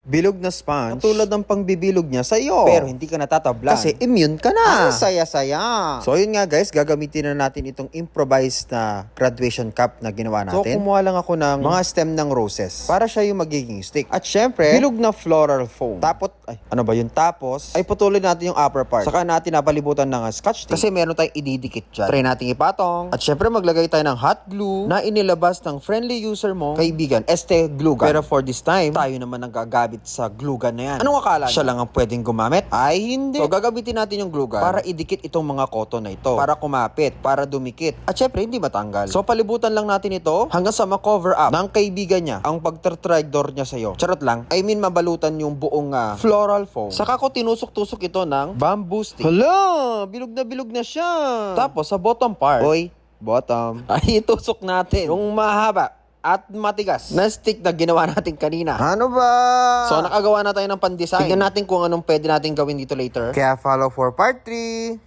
bilog na sponge, tulad ng pangbibilog niya sa'yo. Pero hindi ka natatablan. Kasi immune ka na. Ang saya-saya. So yun nga guys, gagamitin na natin itong improvised na graduation cup na ginawa natin. So kumuha lang ako ng mga stem ng roses para siya yung magiging stick. At syempre, bilog na floral foam. Tapos, ay putulin natin yung upper part. Saka natin napalibutan ng scotch tape. Kasi meron tayong ididikit dyan. Try natin ipatong. At syempre, maglagay tayo ng hot glue na inilabas ng friendly user mo, kaibigan, Glue Gun. Pero for this time, tayo naman ang gagamit sa glue gun na yan. Anong akala siya lang ang pwedeng gumamit? Ay, hindi. So, gagamitin natin yung glue gun para idikit itong mga cotton na ito. Para kumapit, para dumikit. At syempre, hindi matanggal. So, palibutan lang natin ito hanggang sa ma-cover up ng kaibigan niya ang pagtrigdor niya sa'yo. Charot lang. I mean, mabalutan yung buong floral foam. Saka ko tinusok-tusok ito ng bamboo stick. Hala! Bilog na siya. Tapos, sa bottom part, bottom, ay itusok natin yung mahaba at matigas na stick na ginawa natin kanina. Ano ba? So, nakagawa na tayo ng pan-design. Tignan natin kung anong pwede natin gawin dito later. Kaya follow for part 3.